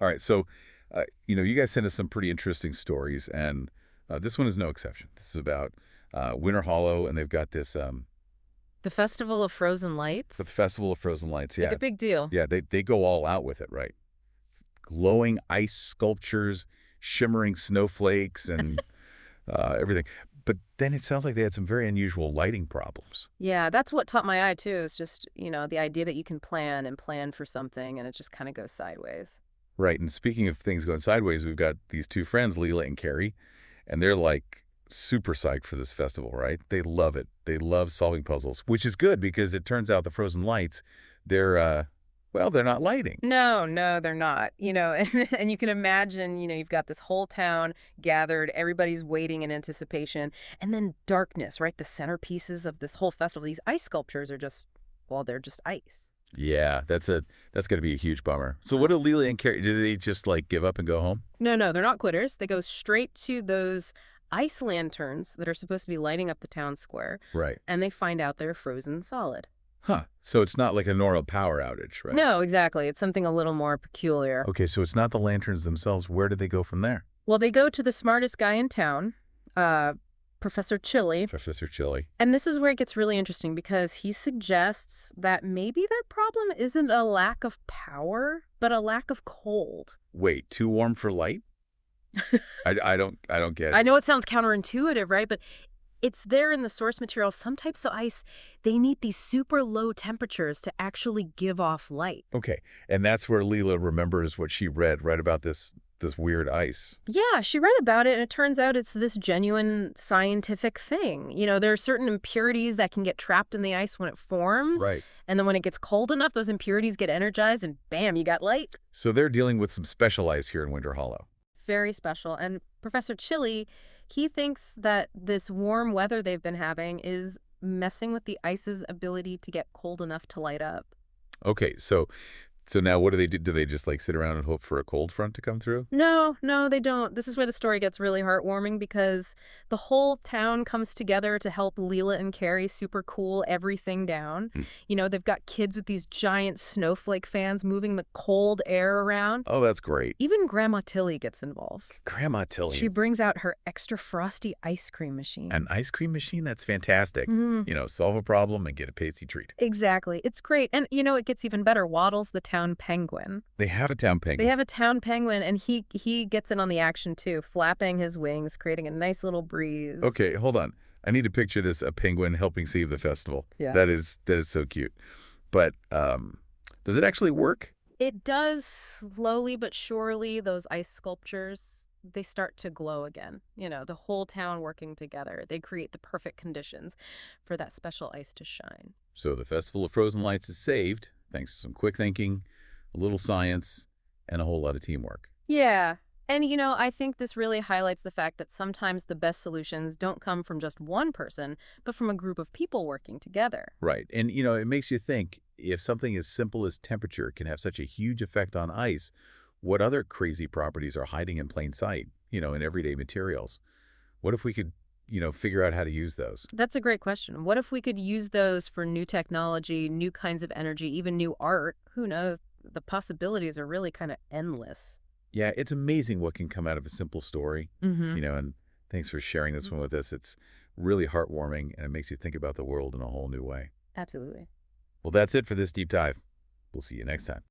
All right, so, you guys sent us some pretty interesting stories, and this one is no exception. This is about Winter Hollow, and they've got this The Festival of Frozen the Lights? Festival of Frozen Lights. Like Yeah, a big deal. yeah, they go all out with it, right? Glowing ice sculptures, shimmering snowflakes, and everything. But then it sounds like they had some very unusual lighting problems. Yeah, that's what caught my eye too, is just, the idea that you can plan and plan for something and it just kind of goes sideways. Right, and speaking of things going sideways, we've got these two friends, Lila and Kerry, and they're like super psyched for this festival, right? They love it. They love solving puzzles, which is good because it turns out the frozen lights, they're well, they're not lighting. No, no, they're not. And you can imagine, you've got this whole town gathered, everybody's waiting in anticipation, and then darkness, right? The centerpieces of this whole festival. These ice sculptures are just, well, they're just ice. Yeah, that's going to be a huge bummer. So what do Lila and Kerry, do they just like give up and go home? No, no, they're not quitters. They go straight to those ice lanterns that are supposed to be lighting up the town square, Right. and they find out they're frozen solid. Huh. So it's not like a normal power outage, right? No, exactly. It's something a little more peculiar. Okay, so it's not the lanterns themselves. Where do they go from there? Well, they go to the smartest guy in town, uh, Professor Chili. Professor Chili. And this is where it gets really interesting because he suggests that maybe their problem isn't a lack of power, but a lack of cold. Wait, too warm for light? I don't get I it. know it sounds counterintuitive, right? But it's there in the source material. Some types of ice, they need these super low temperatures to actually give off light. Okay, and that's where Leela remembers what she read, right about this weird ice. Yeah, she read about it, and it turns out it's this genuine scientific thing. There are certain impurities that can get trapped in the ice when it forms, Right. and then when it gets cold enough, those impurities get energized, and bam, you got light. So they're dealing with some special ice here in Winter Hollow. Very special. And Professor Chili, he thinks that this warm weather they've been having is messing with the ice's ability to get cold enough to light up. Okay, so now what do they do? Do they just like sit around and hope for a cold front to come through? No, no, they don't. This is where the story gets really heartwarming because the whole town comes together to help Lila and Kerry super cool everything down. Hmm. They've got kids with these giant snowflake fans moving the cold air around. Oh, that's great. Even Grandma Tilly gets involved. Grandma Tilly. She brings out her extra frosty ice cream machine. An ice cream machine? That's fantastic. Mhm. Solve a problem and get a tasty treat. Exactly. It's great. And it gets even better. Waddles the town penguin. They have a town They penguin. have a town penguin, and he gets in on the action too, flapping his wings, creating a nice little breeze. Okay, hold on. I need to picture this, a penguin helping save the festival. Yeah. That is so cute. But does it actually work? It does slowly but surely, those ice sculptures, they start to glow again. The whole town working together. They create the perfect conditions for that special ice to shine. So the Festival of Frozen Lights is saved thanks to some quick thinking, a little science, and a whole lot of teamwork. Yeah. And, I think this really highlights the fact that sometimes the best solutions don't come from just one person, but from a group of people working together. Right. And, it makes you think, if something as simple as temperature can have such a huge effect on ice, what other crazy properties are hiding in plain sight, in everyday materials? What if we could, figure out how to use those? That's a great question. What if we could use those for new technology, new kinds of energy, even new art? Who knows? The possibilities are really kind of endless. Yeah, it's amazing what can come out of a simple story, Mm-hmm. and thanks for sharing this one with us. It's really heartwarming, and it makes you think about the world in a whole new way. Absolutely. Well, that's it for this deep dive. We'll see you next time.